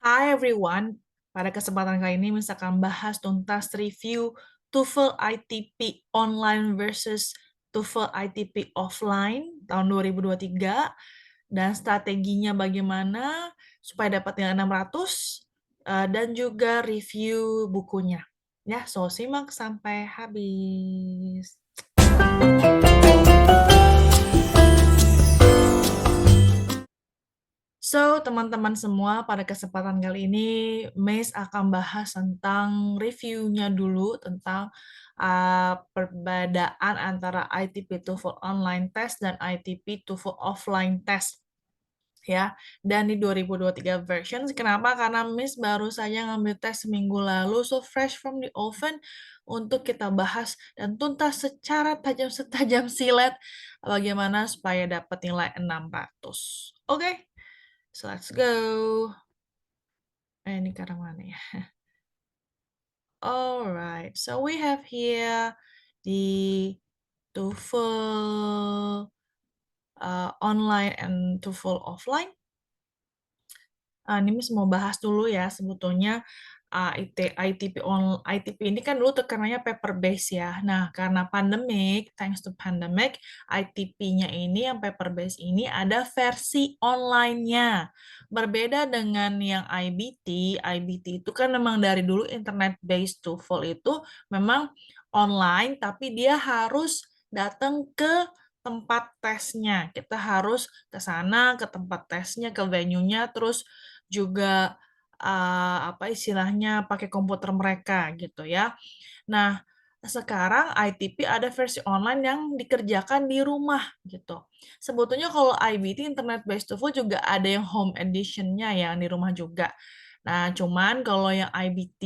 Hi everyone, pada kesempatan kali ini Miss akan bahas tuntas review TOEFL ITP online versus TOEFL ITP offline tahun 2023 dan strateginya bagaimana supaya dapat nilai 600 dan juga review bukunya. Ya, so simak sampai habis. So, teman-teman semua, pada kesempatan kali ini, Miss akan bahas tentang reviewnya dulu, tentang perbedaan antara ITP TOEFL online test dan ITP TOEFL offline test. Ya, dan di 2023 version, kenapa? Karena Miss baru saja ngambil tes seminggu lalu, so fresh from the oven, untuk kita bahas dan tuntas secara tajam setajam silet bagaimana supaya dapat nilai 600. Oke? So let's go. Ini ke arah mana ya? Alright, so we have here the TOEFL online and TOEFL offline. Ini Miss mau bahas dulu ya sebetulnya ITP ini kan dulu tekanannya paper base ya. Nah, karena pandemic, thanks to pandemic, ITP-nya ini yang paper base ini ada versi online-nya. Berbeda dengan yang IBT itu kan memang dari dulu internet based TOEFL itu memang online tapi dia harus datang ke tempat tesnya. Kita harus ke sana, ke tempat tesnya, ke venue-nya, terus juga apa istilahnya pakai komputer mereka gitu ya. Nah, sekarang ITP ada versi online yang dikerjakan di rumah gitu. Sebetulnya kalau IBT Internet Based TOEFL juga ada yang home edition-nya yang di rumah juga. Nah, cuman kalau yang IBT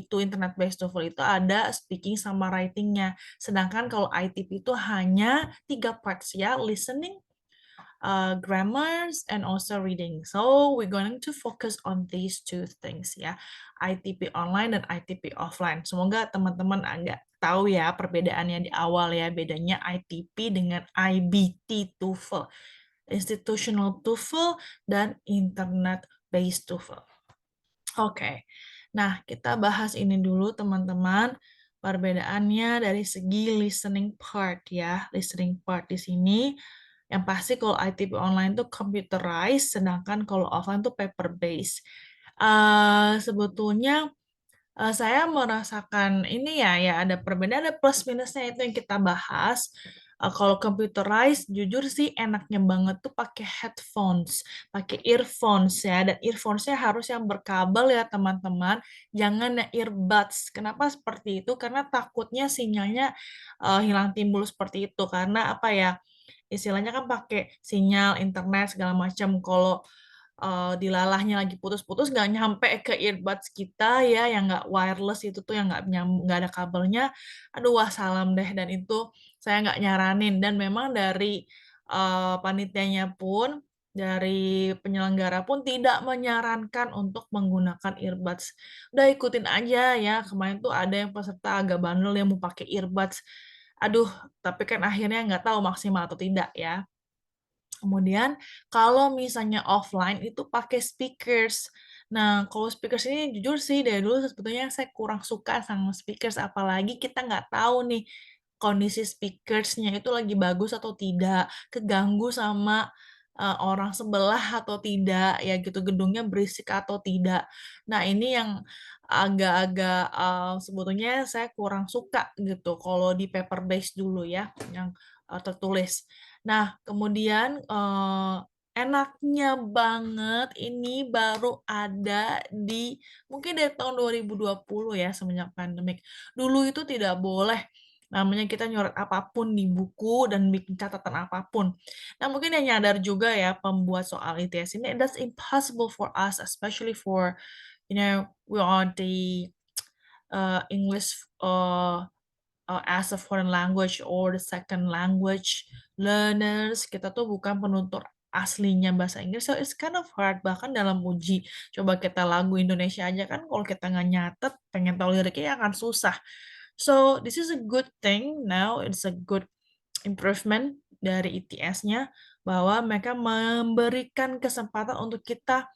itu Internet Based TOEFL itu ada speaking sama writing-nya. Sedangkan kalau ITP itu hanya 3 parts ya, listening, grammars, and also reading. So we're going to focus on these two things ya, ITP online dan ITP offline. Semoga teman-teman agak tahu ya perbedaannya di awal ya, bedanya ITP dengan IBT TOEFL, Institutional TOEFL dan Internet Based TOEFL. Oke, nah kita bahas ini dulu teman-teman. Perbedaannya dari segi listening part ya, listening part di sini. Yang pasti kalau ITP online tuh computerized, sedangkan kalau offline tuh paper based. Sebetulnya saya merasakan ini ya ada perbedaan, ada plus minusnya itu yang kita bahas. Kalau computerized, jujur sih enaknya banget tuh pakai headphones, pakai earphones ya, dan earphones-nya harus yang berkabel ya teman-teman, jangan yang earbuds. Kenapa seperti itu? Karena takutnya sinyalnya hilang timbul seperti itu, karena apa ya, istilahnya kan pakai sinyal internet segala macam. Kalau dilalahnya lagi putus-putus nggak nyampe ke earbuds kita ya, yang nggak wireless itu tuh yang nggak ada kabelnya, aduh wassalam deh, dan itu saya nggak nyaranin. Dan memang dari panitianya pun, dari penyelenggara pun tidak menyarankan untuk menggunakan earbuds. Udah ikutin aja ya, kemarin tuh ada yang peserta agak bandel yang mau pakai earbuds. Aduh, tapi kan akhirnya nggak tahu maksimal atau tidak ya. Kemudian kalau misalnya offline itu pakai speakers. Nah, kalau speakers ini jujur sih dari dulu sebetulnya saya kurang suka sama speakers, apalagi kita nggak tahu nih kondisi speakersnya itu lagi bagus atau tidak, keganggu sama orang sebelah atau tidak, ya gitu, gedungnya berisik atau tidak. Nah, ini yang agak-agak sebetulnya saya kurang suka gitu kalau di paper base dulu ya, yang tertulis. Nah, kemudian enaknya banget ini baru ada di mungkin dari tahun 2020 ya, semenjak pandemik. Dulu itu tidak boleh namanya kita nyoret apapun di buku dan bikin catatan apapun. Nah, mungkin yang nyadar juga ya pembuat soal ITS ini, that's impossible for us, especially for, we are the English as a foreign language or the second language learners. Kita tuh bukan penutur aslinya bahasa Inggris, so it's kind of hard. Bahkan dalam uji coba kita lagu Indonesia aja kan, kalau kita nggak nyatet, pengen tahu liriknya ya akan susah. So this is a good thing now, it's a good improvement dari ITS-nya, bahwa mereka memberikan kesempatan untuk kita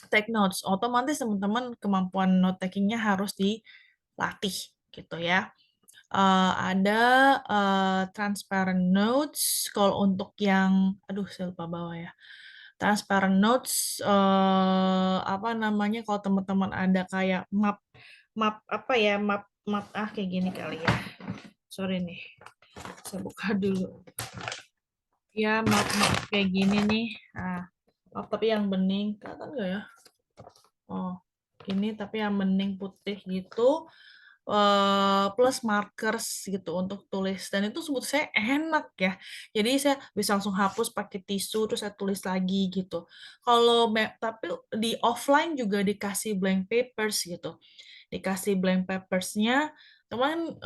take notes. Otomatis teman-teman kemampuan note taking-nya harus dilatih gitu ya. Ada transparent notes kalau untuk yang aduh saya lupa bawa ya. Transparent notes apa namanya kalau teman-teman ada kayak map map apa ya map map kayak gini kali ya. Sorry nih. Saya buka dulu. Ya map-map kayak gini nih. Nah, map tapi yang bening. Kelihatan nggak ya? Oh, ini tapi yang bening putih gitu. Plus markers gitu untuk tulis dan itu sebut saya enak ya. Jadi saya bisa langsung hapus pakai tisu terus saya tulis lagi gitu. Kalau tapi di offline juga dikasih blank papers gitu. Dikasih blank papersnya, teman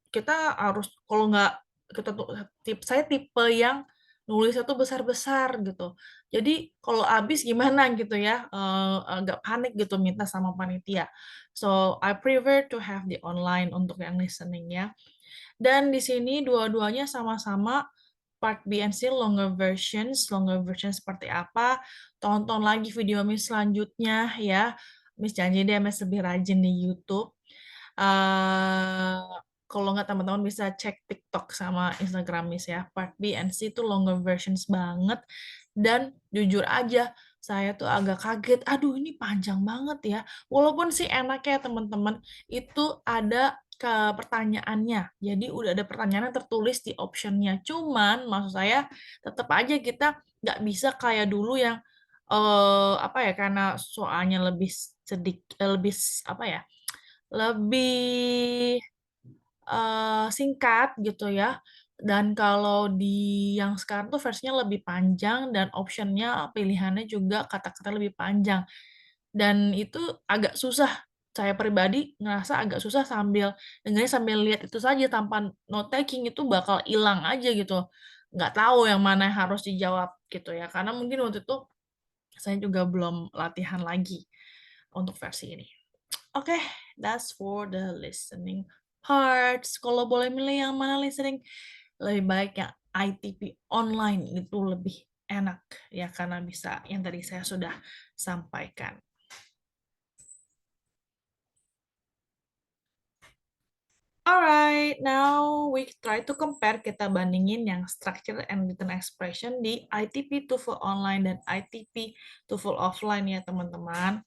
kita harus kalau nggak kita tuh saya tipe yang nulisnya tuh besar-besar gitu. Jadi kalau habis gimana gitu ya, agak panik gitu minta sama panitia. So, I prefer to have the online untuk yang listening ya. Dan di sini dua-duanya sama-sama part B and C longer versions. Longer version seperti apa? Tonton lagi video Miss selanjutnya ya. Miss janji deh Miss lebih rajin di YouTube. Eh, kalau nggak teman-teman bisa cek TikTok sama Instagram Miss ya. Part B and C itu longer versions banget. Dan jujur aja, saya tuh agak kaget. Aduh, ini panjang banget ya. Walaupun sih enaknya teman-teman, itu ada ke pertanyaannya. Jadi udah ada pertanyaannya tertulis di optionnya. Cuman maksud saya tetap aja kita nggak bisa kayak dulu yang apa ya karena soalnya lebih sedikit lebih apa ya lebih singkat gitu ya. Dan kalau di yang sekarang tuh versinya lebih panjang dan optionnya pilihannya juga kata-kata lebih panjang. Dan itu agak susah. Saya pribadi ngerasa agak susah sambil dengerin sambil lihat itu saja tanpa note taking itu bakal hilang aja gitu. Nggak tahu yang mana yang harus dijawab gitu ya. Karena mungkin waktu itu saya juga belum latihan lagi untuk versi ini. Oke, that's for the listening parts. Kalau boleh milih yang mana listening, lebih baik yang ITP online itu lebih enak ya karena bisa yang tadi saya sudah sampaikan. Alright, now we try to compare kita bandingin yang structure and written expression di ITP TOEFL online dan ITP TOEFL offline ya teman-teman.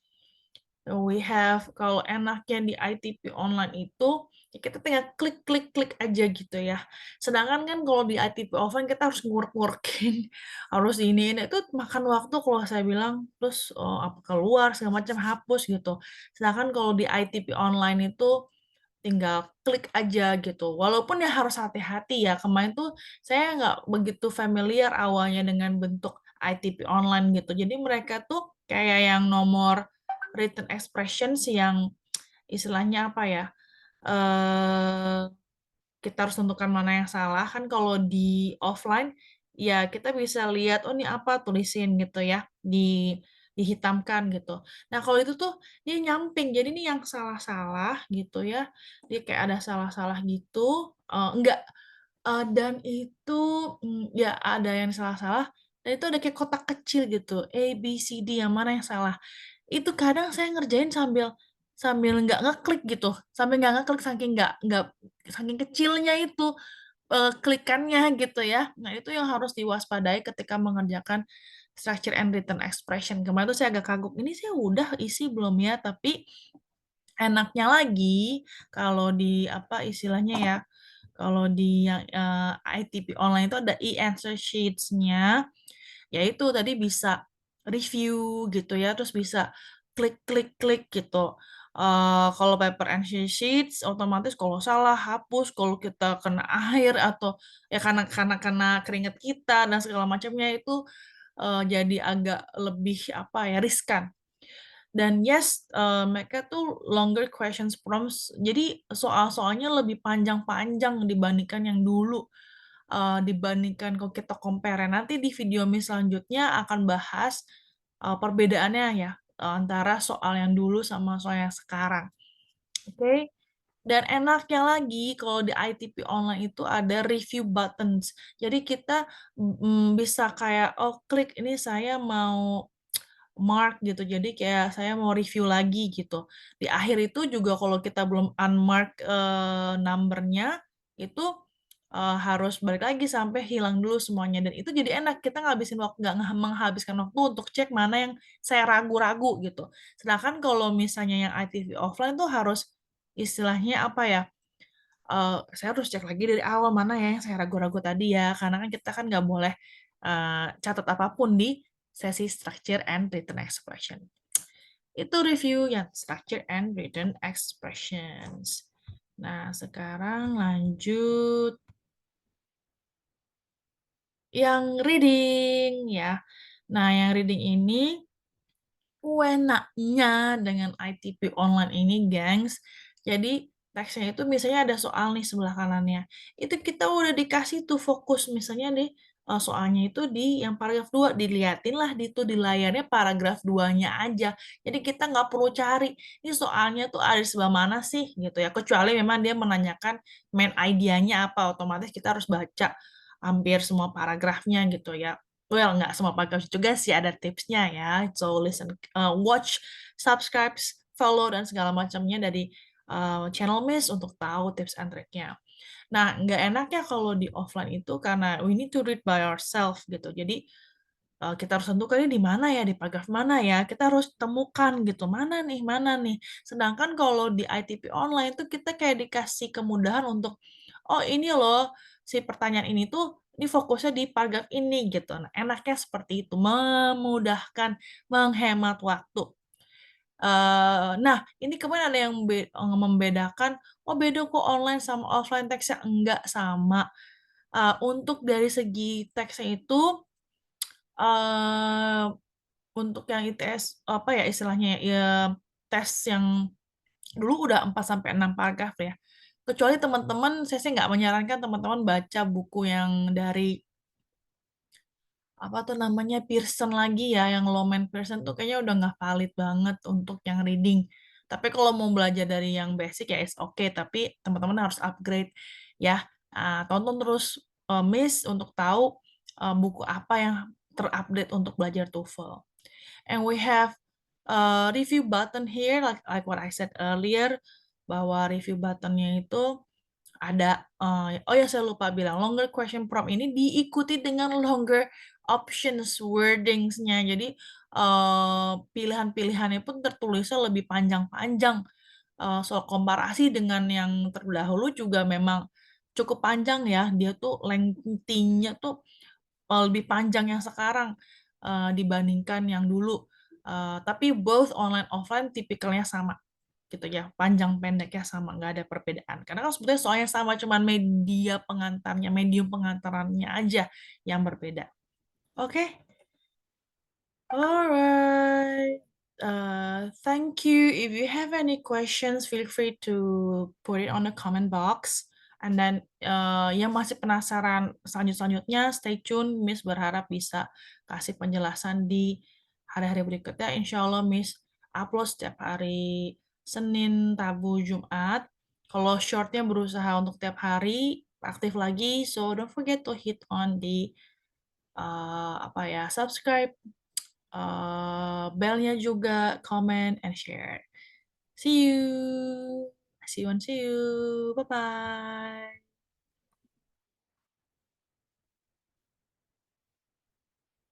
We have kalau enaknya di ITP online itu ya kita tinggal klik klik klik aja gitu ya. Sedangkan kan kalau di ITP offline kita harus nguruk-ngurukin, harus ini itu makan waktu kalau saya bilang terus apa keluar segala macam hapus gitu. Sedangkan kalau di ITP online itu tinggal klik aja gitu. Walaupun ya harus hati-hati ya. Kemarin tuh saya nggak begitu familiar awalnya dengan bentuk ITP online gitu. Jadi mereka tuh kayak yang nomor written expressions yang istilahnya apa ya? eh kita harus tentukan mana yang salah kan kalau di offline ya kita bisa lihat oh ini apa tulisin gitu ya dihitamkan gitu. Nah kalau itu tuh dia nyamping jadi ini yang salah-salah gitu ya dia kayak ada salah-salah gitu enggak dan itu ya ada yang salah-salah dan itu ada kayak kotak kecil gitu A B C D yang mana yang salah itu kadang saya ngerjain sambil sambil nggak ngeklik gitu, sambil nggak ngeklik saking nggak saking kecilnya itu klikannya gitu ya. Nah itu yang harus diwaspadai ketika mengerjakan structure and written expression. Kemarin tuh saya agak kagum, ini saya udah isi belum ya? Tapi enaknya lagi kalau di apa istilahnya ya, kalau di yang ITP online itu ada e-answer sheets-nya yaitu tadi bisa review gitu ya, terus bisa klik klik klik gitu. Kalau paper and sheets otomatis kalau salah hapus, kalau kita kena air atau ya karena kena keringat kita dan segala macamnya itu jadi agak lebih apa ya riskan. Dan yes, mereka tuh longer questions prompts. Jadi soal-soalnya lebih panjang-panjang dibandingkan yang dulu. Dibandingkan kalau kita compare. Nanti di video Miss selanjutnya akan bahas perbedaannya ya antara soal yang dulu sama soal yang sekarang. Oke. Dan enaknya lagi kalau di ITP online itu ada review buttons. Jadi kita bisa kayak oh klik ini saya mau mark gitu. Jadi kayak saya mau review lagi gitu. Di akhir itu juga kalau kita belum unmark numbernya itu harus balik lagi sampai hilang dulu semuanya dan itu jadi enak kita ngabisin waktu nggak menghabiskan waktu untuk cek mana yang saya ragu-ragu gitu. Sedangkan kalau misalnya yang ITV offline tuh harus istilahnya apa ya? Saya harus cek lagi dari awal mana ya yang saya ragu-ragu tadi ya, karena kan kita kan nggak boleh catat apapun di sesi structure and written expression. Itu review yang structure and written expressions. Nah, sekarang lanjut yang reading ya. Nah, yang reading ini enaknya dengan ITP online ini, gengs. Jadi teksnya itu misalnya ada soal nih sebelah kanannya. Itu kita udah dikasih tuh fokus misalnya nih soalnya itu di yang paragraf 2 diliatin lah di layarnya paragraf 2-nya aja. Jadi kita nggak perlu cari ini soalnya tuh ada di sebelah mana sih gitu ya. Kecuali memang dia menanyakan main idea-nya apa, otomatis kita harus baca hampir semua paragrafnya gitu ya. Well, nggak semua podcast juga sih ada tipsnya ya. So listen, watch, subscribe, follow dan segala macamnya dari channel Miss untuk tahu tips and triknya. Nah, nggak enaknya kalau di offline itu karena we need to read by ourselves gitu. Jadi kita harus tentukan ini di mana ya, di paragraf mana ya. Kita harus temukan gitu, mana nih. Sedangkan kalau di ITP online tuh kita kayak dikasih kemudahan untuk, oh ini loh, si pertanyaan ini tuh, ini fokusnya di paragraf ini gitu. Nah, enaknya seperti itu, memudahkan, menghemat waktu. Nah, ini kemarin ada yang membedakan, oh beda kok online sama offline teksnya. Enggak sama. Untuk dari segi teksnya itu, eh untuk yang ITS apa ya istilahnya ya, ya tes yang dulu udah 4 sampai 6 paragraf ya. Kecuali teman-teman saya sih nggak menyarankan teman-teman baca buku yang dari apa tuh namanya Pearson lagi ya, yang Lowman Pearson tuh kayaknya udah nggak valid banget untuk yang reading. Tapi kalau mau belajar dari yang basic ya is oke, tapi teman-teman harus upgrade ya. Tonton terus Miss untuk tahu buku apa yang terupdate untuk belajar TOEFL. And we have a review button here, like what I said earlier, bahwa review buttonnya itu ada, oh ya saya lupa bilang, longer question prompt ini diikuti dengan longer options wordingsnya. Jadi pilihan-pilihannya pun tertulisnya lebih panjang-panjang. Soal komparasi dengan yang terdahulu juga memang cukup panjang ya. Dia tuh length-nya tuh lebih panjang yang sekarang dibandingkan yang dulu. Tapi both online offline tipikalnya sama gitu ya, panjang pendeknya sama, nggak ada perbedaan. Karena kan sebetulnya soalnya sama, cuman media pengantarnya, medium pengantarannya aja yang berbeda. Oke, alright. Thank you. If you have any questions, feel free to put it on the comment box. And then yang masih penasaran selanjutnya, stay tune. Miss berharap bisa kasih penjelasan di hari-hari berikutnya. Insya Allah Miss upload setiap hari Senin, Rabu, Jumat. Kalau shortnya berusaha untuk tiap hari aktif lagi. So don't forget to hit on the apa ya subscribe, belnya juga, comment, and share. See you. See you. Bye-bye.